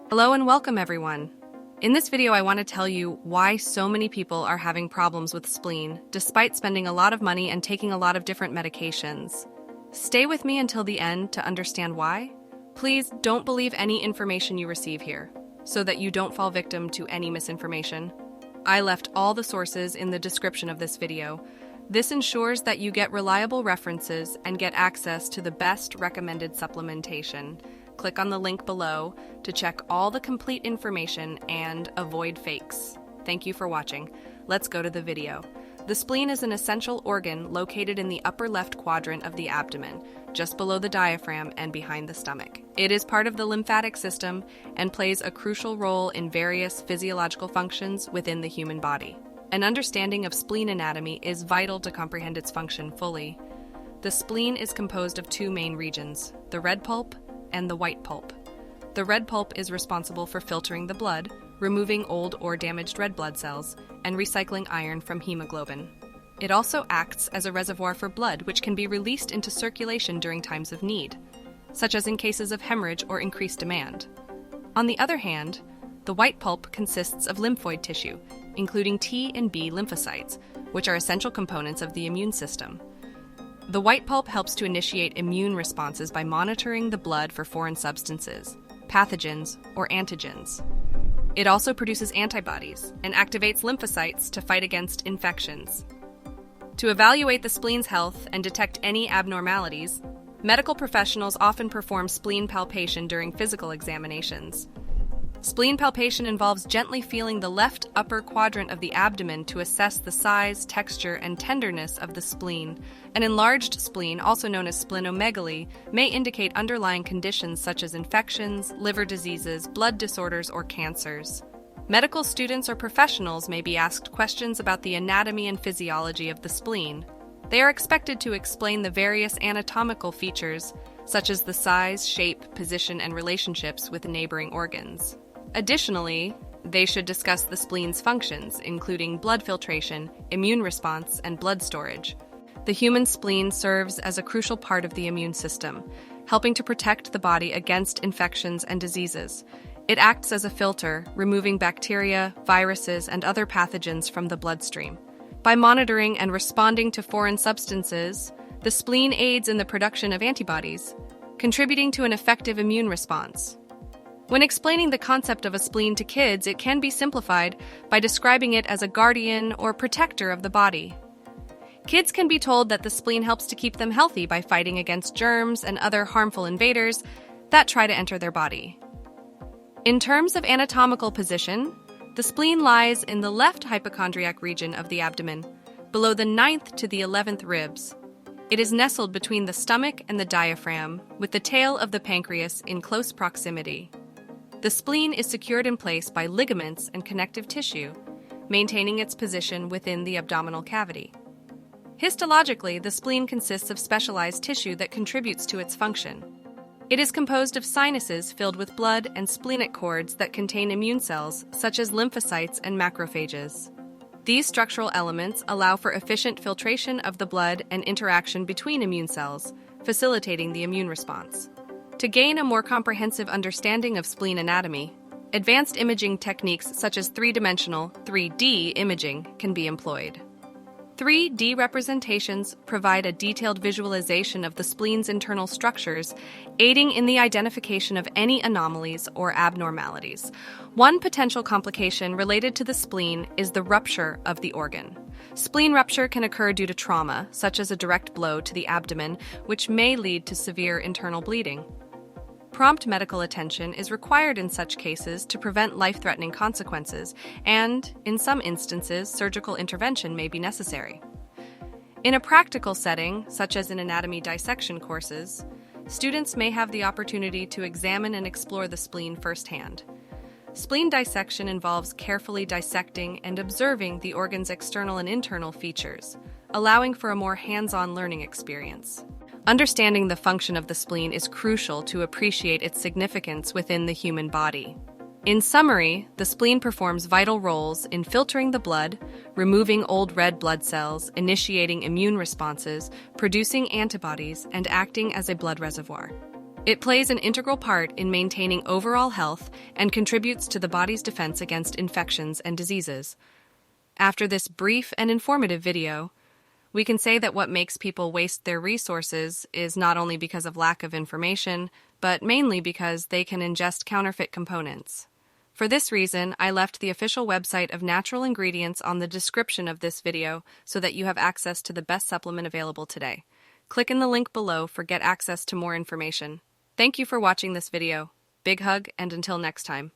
Hello and welcome everyone. In this video I want to tell you why so many people are having problems with spleen, despite spending a lot of money and taking a lot of different medications. Stay with me until the end to understand why. Please don't believe any information you receive here, so that you don't fall victim to any misinformation. I left all the sources in the description of this video. This ensures that you get reliable references and get access to the best recommended supplementation. Click on the link below to check all the complete information and avoid fakes. Thank you for watching. Let's go to the video. The spleen is an essential organ located in the upper left quadrant of the abdomen, just below the diaphragm and behind the stomach. It is part of the lymphatic system and plays a crucial role in various physiological functions within the human body. An understanding of spleen anatomy is vital to comprehend its function fully. The spleen is composed of two main regions, the red pulp and the white pulp. The red pulp is responsible for filtering the blood, removing old or damaged red blood cells, and recycling iron from hemoglobin. It also acts as a reservoir for blood, which can be released into circulation during times of need, such as in cases of hemorrhage or increased demand. On the other hand, the white pulp consists of lymphoid tissue, including T and B lymphocytes, which are essential components of the immune system. The white pulp helps to initiate immune responses by monitoring the blood for foreign substances, pathogens, or antigens. It also produces antibodies and activates lymphocytes to fight against infections. To evaluate the spleen's health and detect any abnormalities, medical professionals often perform spleen palpation during physical examinations. Spleen palpation involves gently feeling the left upper quadrant of the abdomen to assess the size, texture, and tenderness of the spleen. An enlarged spleen, also known as splenomegaly, may indicate underlying conditions such as infections, liver diseases, blood disorders, or cancers. Medical students or professionals may be asked questions about the anatomy and physiology of the spleen. They are expected to explain the various anatomical features, such as the size, shape, position, and relationships with neighboring organs. Additionally, they should discuss the spleen's functions, including blood filtration, immune response, and blood storage. The human spleen serves as a crucial part of the immune system, helping to protect the body against infections and diseases. It acts as a filter, removing bacteria, viruses, and other pathogens from the bloodstream. By monitoring and responding to foreign substances, the spleen aids in the production of antibodies, contributing to an effective immune response. When explaining the concept of a spleen to kids, it can be simplified by describing it as a guardian or protector of the body. Kids can be told that the spleen helps to keep them healthy by fighting against germs and other harmful invaders that try to enter their body. In terms of anatomical position, the spleen lies in the left hypochondriac region of the abdomen, below the 9th to the 11th ribs. It is nestled between the stomach and the diaphragm, with the tail of the pancreas in close proximity. The spleen is secured in place by ligaments and connective tissue, maintaining its position within the abdominal cavity. Histologically, the spleen consists of specialized tissue that contributes to its function. It is composed of sinuses filled with blood and splenic cords that contain immune cells, such as lymphocytes and macrophages. These structural elements allow for efficient filtration of the blood and interaction between immune cells, facilitating the immune response. To gain a more comprehensive understanding of spleen anatomy, advanced imaging techniques such as three-dimensional 3D imaging can be employed. 3D representations provide a detailed visualization of the spleen's internal structures, aiding in the identification of any anomalies or abnormalities. One potential complication related to the spleen is the rupture of the organ. Spleen rupture can occur due to trauma, such as a direct blow to the abdomen, which may lead to severe internal bleeding. Prompt medical attention is required in such cases to prevent life-threatening consequences, and, in some instances, surgical intervention may be necessary. In a practical setting, such as in anatomy dissection courses, students may have the opportunity to examine and explore the spleen firsthand. Spleen dissection involves carefully dissecting and observing the organ's external and internal features, allowing for a more hands-on learning experience. Understanding the function of the spleen is crucial to appreciate its significance within the human body. In summary, the spleen performs vital roles in filtering the blood, removing old red blood cells, initiating immune responses, producing antibodies, and acting as a blood reservoir. It plays an integral part in maintaining overall health and contributes to the body's defense against infections and diseases. After this brief and informative video, we can say that what makes people waste their resources is not only because of lack of information, but mainly because they can ingest counterfeit components. For this reason, I left the official website of natural ingredients on the description of this video so that you have access to the best supplement available today. Click in the link below for get access to more information. Thank you for watching this video. Big hug, and until next time.